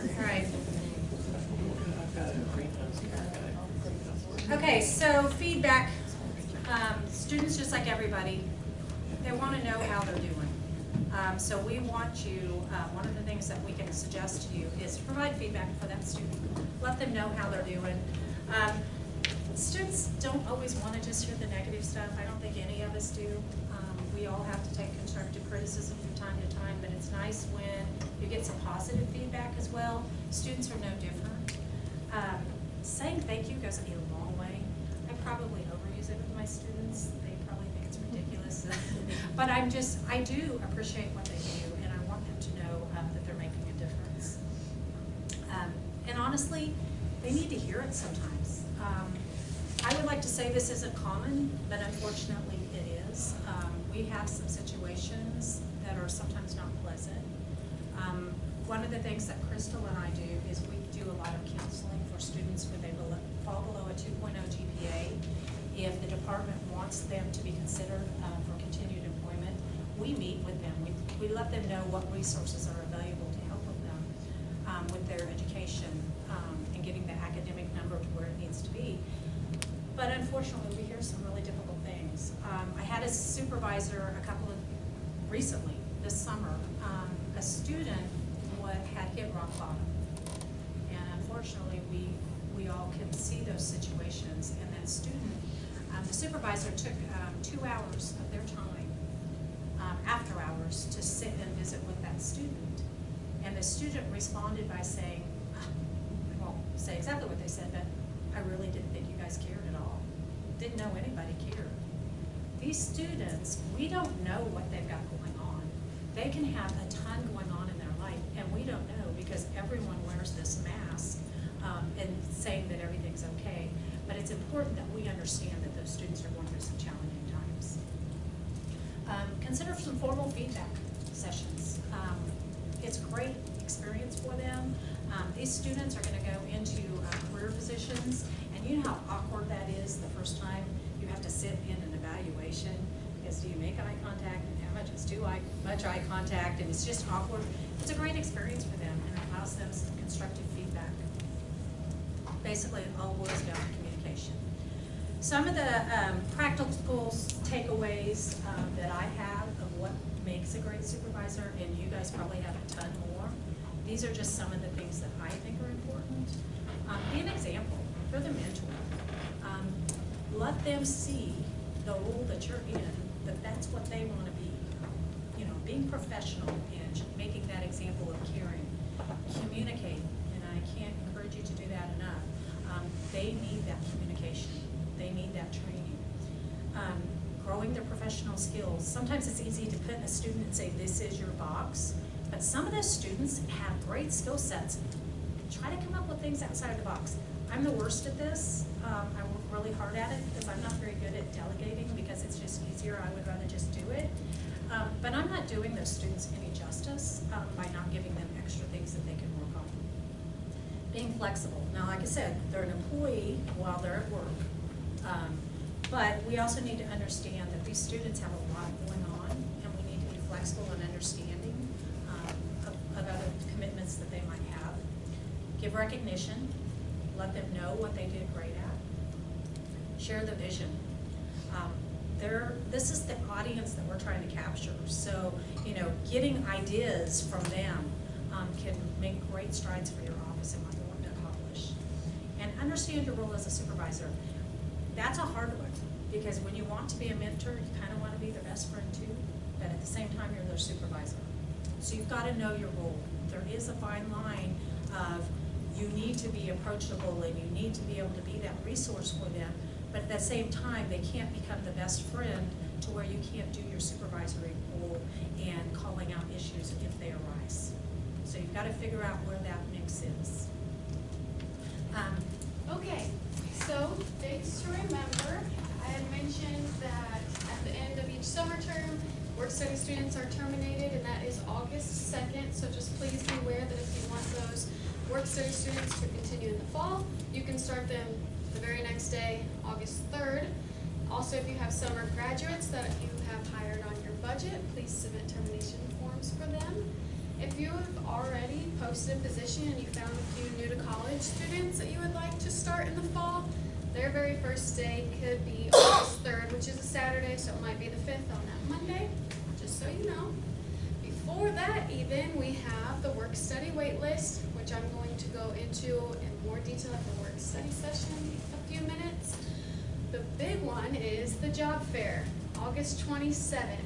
All right. Okay, so feedback. Students, just like everybody, they want to know how they're doing. So we want you, one of the things that we can suggest to you is to provide feedback for that student. Let them know how they're doing. Students don't always want to just hear the negative stuff. I don't think any of us do. We all have to take constructive criticism from time to time, but it's nice when you get some positive feedback as well. Students are no different. Saying thank you goes a long way. I probably overuse it with my students. They probably think it's ridiculous. But I do appreciate what they do, and I want them to know that they're making a difference. And honestly, they need to hear it sometimes. I would like to say this isn't common, but unfortunately it is. We have some situations that are sometimes not pleasant. One of the things that Crystal and I do is we do a lot of counseling for students when they fall below a 2.0 GPA. If the department wants them to be considered for continued employment, we meet with them. We let them know what resources are available to help with them with their education and getting the academic number to where it needs to be. But unfortunately, we hear some really difficult things. I had a supervisor recently, this summer, a student had hit rock bottom. And unfortunately, we all can see those situations. And that student, the supervisor took 2 hours of their time, after hours, to sit and visit with that student. And the student responded by saying, I won't say exactly what they said, but I really didn't think you guys cared at all. Didn't know anybody cared. These students, we don't know what they've got going on. They can have a ton going on in their life, and we don't know because everyone wears this mask and saying that everything's okay. But it's important that we understand that those students are going through some challenging times. Consider some formal feedback sessions. It's a great experience for them. These students are going to go into career positions, and you know how awkward that is the first time you have to sit in an evaluation, because do you make eye contact, and how much is too much eye contact, and it's just awkward. It's a great experience for them, and it allows them some constructive feedback. Basically, it all boils down to communication. Some of the practical takeaways that I have of what makes a great supervisor, and you guys probably have a ton more. These are just some of the things that I think are important. Be an example. They're the mentor. Let them see the role that you're in, that that's what they want to be. You know, being professional and making that example of caring. Communicate, and I can't encourage you to do that enough. They need that communication. They need that training. Growing their professional skills. Sometimes it's easy to put a student and say, this is your box. But some of those students have great skill sets. Try to come up with things outside the box. I'm the worst at this. I work really hard at it because I'm not very good at delegating because it's just easier. I would rather just do it. But I'm not doing those students any justice by not giving them extra things that they can work on. Being flexible. Now, like I said, they're an employee while they're at work. But we also need to understand that these students have a lot going on, and we need to be flexible and understanding of other commitments that they might have. Give recognition. Let them know what they did great at. Share the vision. This is the audience that we're trying to capture. So, you know, getting ideas from them can make great strides for your office and what you want to accomplish. And understand your role as a supervisor. That's a hard one, because when you want to be a mentor, you kind of want to be their best friend too, but at the same time, you're their supervisor. So you've got to know your role. There is a fine line of you need to be approachable and you need to be able to be that resource for them, but at the same time, they can't become the best friend to where you can't do your supervisory role and calling out issues if they arise. So you've got to figure out where that mix is. Okay, so dates to remember. I had mentioned that at the end of each summer term, work study students are terminated, and that is August 2nd. So just please be aware that if you want those work study students to continue in the fall, you can start them the very next day, August 3rd. Also, if you have summer graduates that you have hired on your budget, please submit termination forms for them. If you have already posted a position and you found a few new to college students that you would like to start in the fall, their very first day could be August 3rd, which is a Saturday, so it might be the 5th on that Monday, just so you know. Before that even, we have the work study wait list, which I'm going to go into in more detail at the work study session in a few minutes. The big one is the job fair, August 27th.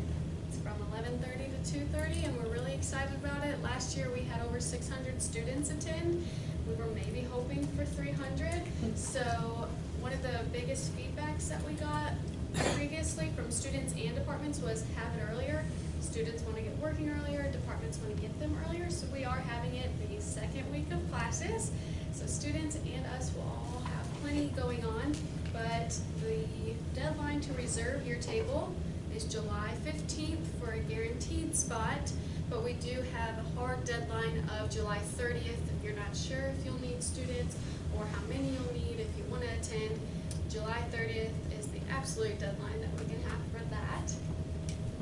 It's from 11:30 to 2:30, and we're really excited about it. Last year we had over 600 students attend. We were maybe hoping for 300. So one of the biggest feedbacks that we got previously from students and departments was have it earlier. Students want to get working earlier, departments want to get them earlier, so we are having it the second week of classes. So students and us will all have plenty going on, but the deadline to reserve your table is July 15th for a guaranteed spot, but we do have a hard deadline of July 30th if you're not sure if you'll need students or how many you'll need if you want to attend. July 30th is the absolute deadline that we can have for that.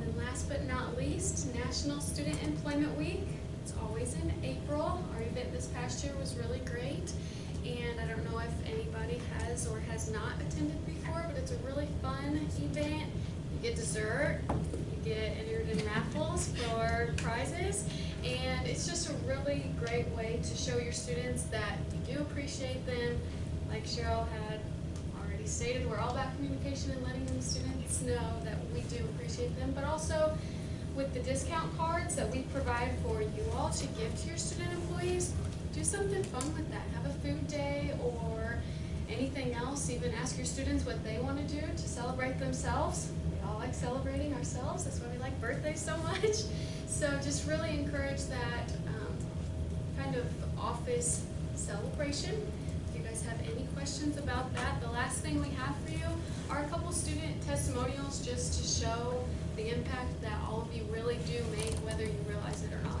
And last but not least, National Student Employment Week. It's always in April. Our event this past year was really great, and I don't know if anybody has or has not attended before, but it's a really fun event. You get dessert, you get entered in raffles for prizes, and it's just a really great way to show your students that you do appreciate them. Like Cheryl had already stated, we're all about communication and letting the students know that we do appreciate them, but also with the discount cards that we provide for you all to give to your student employees, do something fun with that. Have a food day or anything else. Even ask your students what they want to do to celebrate themselves. We all like celebrating ourselves. That's why we like birthdays so much. So just really encourage that kind of office celebration. If you guys have any questions about that, the last thing we have for you are a couple student testimonials just to show the impact that all of you really do make, whether you realize it or not.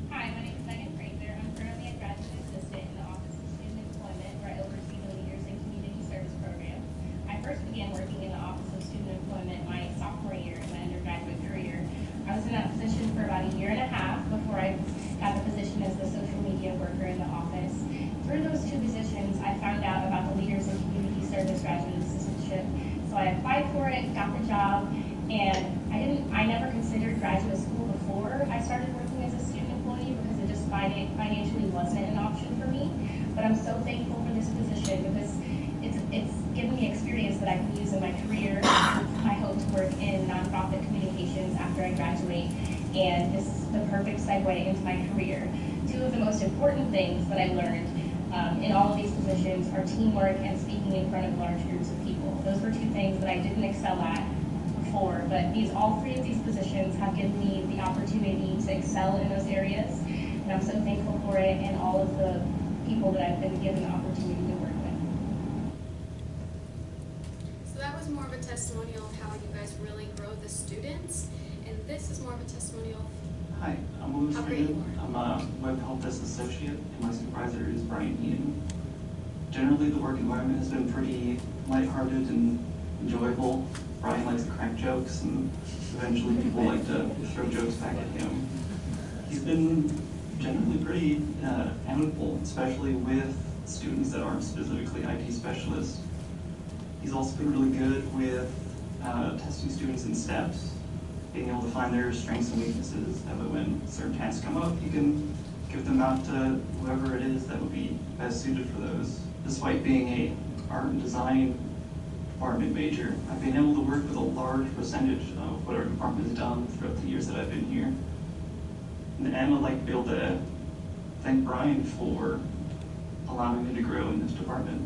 Hi, my name is Megan Fraser. I'm currently a graduate assistant in the Office of Student Employment, where I oversee the Leaders in Community Service program. I first began working in the Office of Student Employment my sophomore year in my undergraduate career. I was in that position for about a year and a half before I got the position as the social media worker in the office. Through those two positions, I found out about the Leaders in Community Service graduate assistantship. So I applied for it, got the job, and I never considered graduate school before I started working as a student employee because it just financially wasn't an option for me. But I'm so thankful for this position because it's given me experience that I can use in my career. I hope to work in nonprofit communications after I graduate, and this is the perfect segue into my career. Two of the most important things that I learned in all of these positions are teamwork and speaking in front of large groups of people. Those were two things that I didn't excel at before, but all three of these positions have given me the opportunity to excel in those areas, and I'm so thankful for it and all of the people that I've been given the opportunity to work with. So that was more of a testimonial of how you guys really grow the students, and this is more of a testimonial. Hi, I'm Louis How great Freeman. you are. I'm a web help desk associate, and my supervisor is Brian Ian. Generally, the work environment has been pretty lighthearted and enjoyable. Brian likes to crack jokes, and eventually people like to throw jokes back at him. He's been generally pretty amicable, especially with students that aren't specifically IT specialists. He's also been really good with testing students in steps, being able to find their strengths and weaknesses, that way when certain tasks come up, you can give them out to whoever it is that would be best suited for those. Despite being a art and design department major, I've been able to work with a large percentage of what our department has done throughout the years that I've been here. And I'd like to be able to thank Brian for allowing me to grow in this department.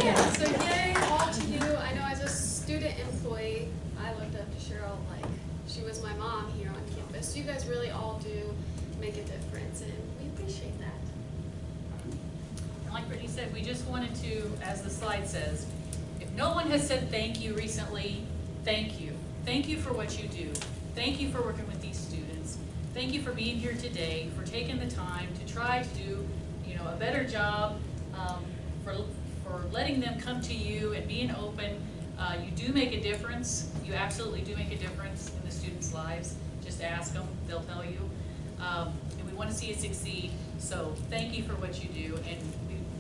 Yeah, so yay all to you. I know as a student employee, I looked up to Cheryl like she was my mom here on campus. You guys really all do make a difference, and we appreciate that. And like Brittany said, we just wanted to, as the slide says, if no one has said thank you recently, thank you. Thank you for what you do. Thank you for working with these students. thank you for being here today, for taking the time to try to do, you know, a better job, for letting them come to you and being open. You do make a difference. You absolutely do make a difference in the students' lives. Just ask them, they'll tell you. And we want to see you succeed. So thank you for what you do. And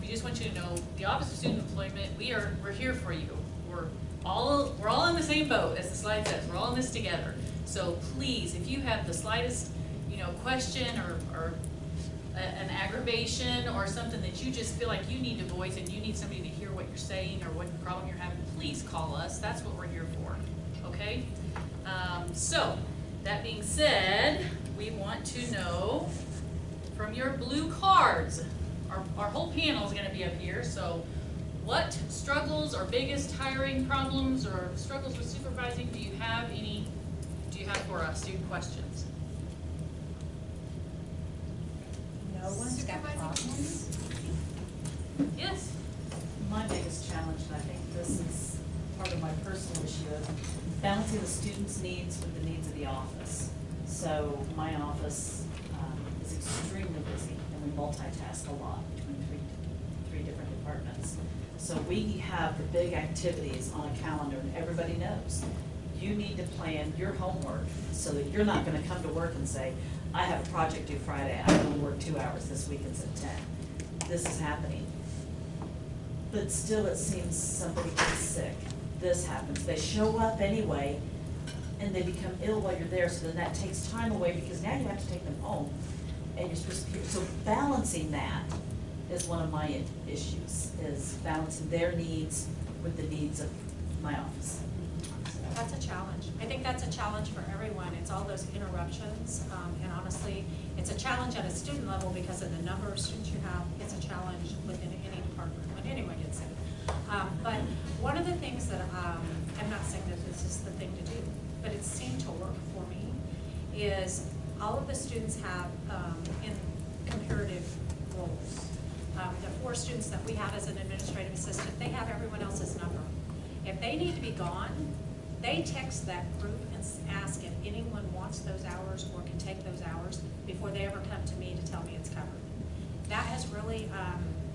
we just want you to know, the Office of Student Employment, we're here for you. We're all in the same boat, as the slide says. We're all in this together. So please, if you have the slightest, you know, question or an aggravation or something that you just feel like you need to voice and you need somebody to hear what you're saying or what problem you're having, please call us. That's what we're here for, okay? So, that being said, we want to know from your blue cards, our whole panel is going to be up here, so what struggles or biggest hiring problems or struggles with supervising do you have for us? Student questions? No one's got problems. Yes? My biggest challenge, and I think this is part of my personal issue, is balancing the students' needs with the needs of the office. So my office is extremely busy, and we multitask a lot between three different departments. So we have the big activities on a calendar, and everybody knows. You need to plan your homework so that you're not gonna come to work and say, I have a project due Friday, I'm gonna work 2 hours this week instead of 10. This is happening. But still, it seems somebody gets sick. This happens. They show up anyway, and they become ill while you're there, so then that takes time away, because now you have to take them home, and you're supposed to be here. So balancing that is one of my issues, is balancing their needs with the needs of my office. That's a challenge. I think that's a challenge for everyone. It's all those interruptions, and honestly, it's a challenge at a student level because of the number of students you have. It's a challenge within any department when anyone gets sick. But one of the things that, I'm not saying that this is the thing to do, but it seemed to work for me, is all of the students have in comparative roles. The 4 students that we have as an administrative assistant, they have everyone else's number. If they need to be gone, they text that group and ask if anyone wants those hours or can take those hours before they ever come to me to tell me it's covered. That has really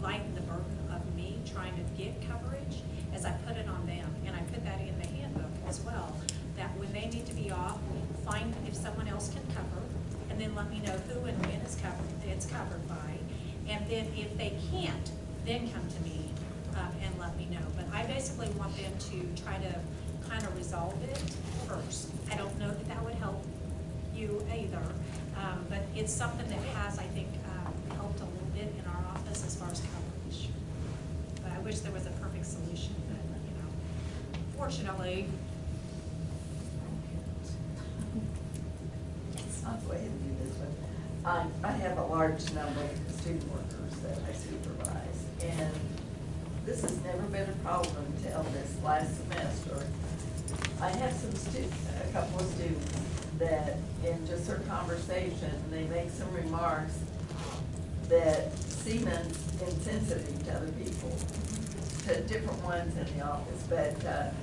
lightened the burden of me trying to get coverage, as I put it on them. And I put that in the handbook as well, that when they need to be off, find if someone else can cover, and then let me know who and when it's covered by. And then if they can't, then come to me and let me know. But I basically want them to try to kind of resolve it first. I don't know that that would help you either, but it's something that has, I think, helped a little bit in our office as far as coverage. But I wish there was a perfect solution, but, you know, fortunately. I'll go ahead and do this one. I have a large number of student workers that I supervise, and this has never been a problem until this last semester. I have a couple of students that, in just their conversation, they make some remarks that seem insensitive to other people, to different ones in the office, but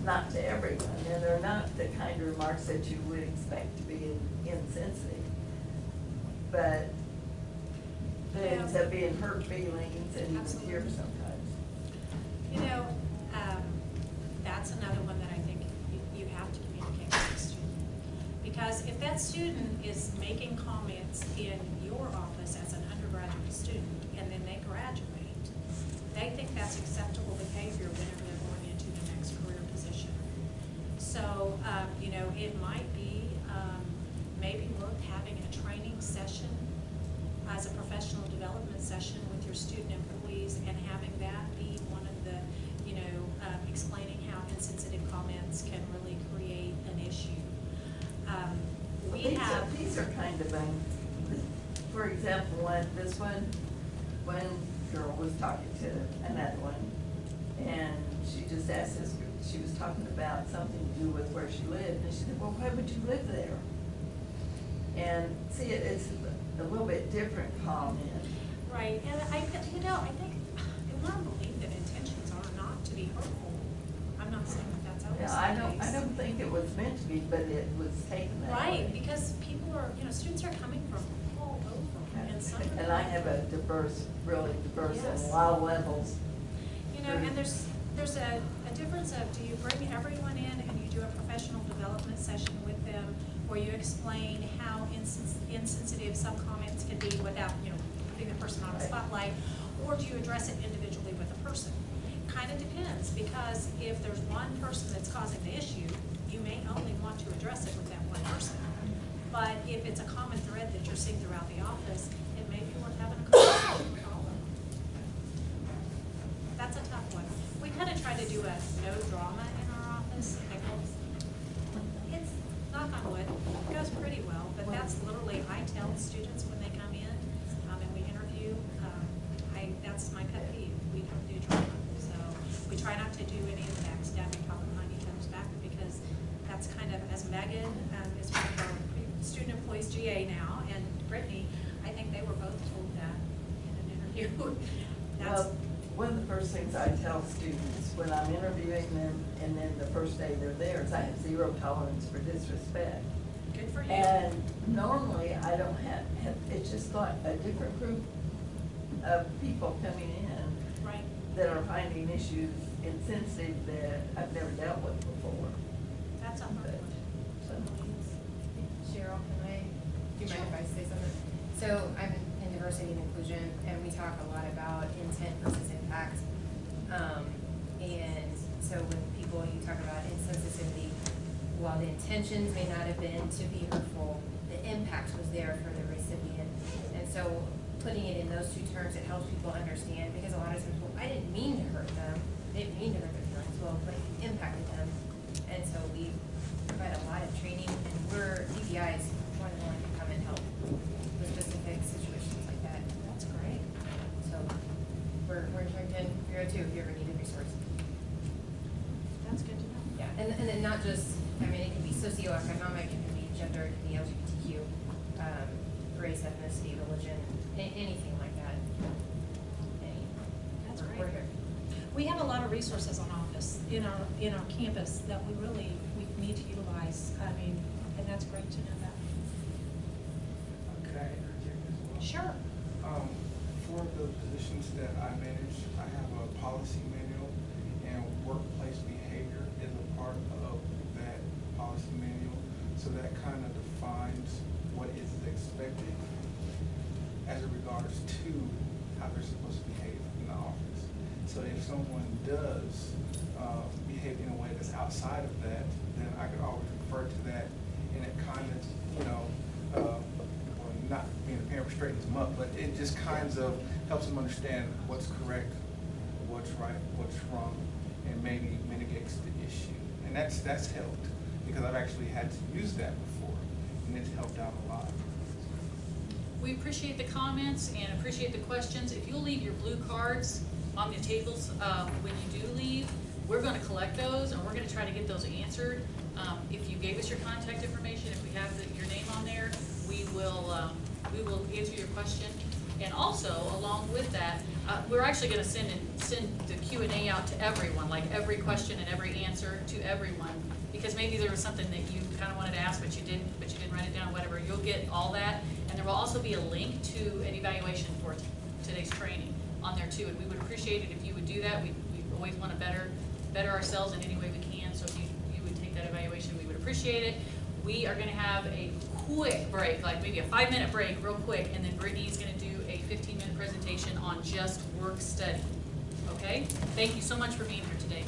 not to everyone. And they're not the kind of remarks that you would expect to be insensitive. But they end up being hurt feelings and even tears sometimes. You know, that's another one that I think you have to communicate with the student. Because if that student is making comments in your office as an undergraduate student, and then they graduate, they think that's acceptable behavior whenever they're going into the next career position. So, you know, it might be maybe worth having a training session as a professional development session with your student employees, and having that be one of the, you know, explaining how insensitive comments can really create an issue. These are kind of, for example, one girl was talking to another one, and she just asked this, she was talking about something to do with where she lived, and she said, well, why would you live there? And see, it's a little bit different comment. Right, and I think, I want to believe that intentions are not to be hurtful. I I'm not saying that that's always Yeah, the case. I don't think it was meant to be, but it was taken that way. Right, because people are, students are coming from all over, and some of them. And I have a really diverse Yes. on a lot of levels. And there's a difference of, do you bring everyone in and you do a professional development session with them where you explain how insensitive some comments can be without, putting the person on a spotlight, or do you address it individually with a person? Kind of depends, because if there's one person that's causing the issue, you may only want to address it with that one person. But if it's a common thread that you're seeing throughout the office, it may be worth having a conversation with all of them. That's a tough one. We kind of try to do a no drama in our office. It's, knock on wood, it goes pretty well, but that's literally, I tell students when they come in, and we interview, that's my pet peeve. We don't do drama. So we try not to do any of the backstabbing, talking behind each other's back, because that's kind of, as Megan is one of our student employees, GA now, and Brittany, I think they were both told that in an interview. Well, one of the first things I tell students when I'm interviewing them, and then the first day they're there, is I have zero tolerance for disrespect. Good for you. And normally I don't have, it's just like a different group of people coming in Right. that are finding issues insensitive that I've never dealt with before. That's a hard one. So, Cheryl, do you mind if I say something? So I'm in diversity and inclusion, and we talk a lot about intent versus impact. And so when you talk about insensitivity, while the intentions may not have been to be hurtful, the impact was there for the recipient. And so putting it in those two terms, it helps people understand, because a lot of times, well, I didn't mean to hurt them. I didn't mean to hurt their feelings, well, but it impacted them. And so we provide a lot of training, and DBI is more than willing to come and help with specific situations like that. That's great. So we're in Trenton, 302, if you ever need a resource. That's good to know. Yeah, and then not just, it can be socioeconomic, it can be gender, it can be LGBTQ, race, ethnicity, religion, anything like that. That's We're great. here. We have a lot of resources on office in our campus that we need to utilize. And that's great to know that. Okay, interject as well. Sure. For the positions that I manage, I have a policy manual, and workplace behavior is a part of that policy manual. So that kind of defines what is expected as it regards to how they're supposed to behave in the office. So if someone does behave in a way that's outside of that, then I could always refer to that, and it kind of, well, not being a parent straightens them up, but it just kinds of helps them understand what's correct, what's right, what's wrong, and maybe mitigates the issue. And that's helped, because I've actually had to use that before, and it's helped out a lot. We appreciate the comments and appreciate the questions. If you'll leave your blue cards on the tables when you do leave, we're going to collect those, and we're going to try to get those answered. If you gave us your contact information, if we have your name on there, we will answer your question. And also, along with that, we're actually going to send the Q&A out to everyone, like every question and every answer to everyone, because maybe there was something that you kind of wanted to ask, but you didn't write it down, whatever. You'll get all that, and there will also be a link to an evaluation for today's training on there too. And we would appreciate it if you would do that. We always want to better ourselves in any way we can. So if you would take that evaluation, we would appreciate it. We are going to have a quick break, like maybe a 5-minute break, real quick, and then Brittany's going to do a 15-minute presentation on just work study. Okay? Thank you so much for being here today.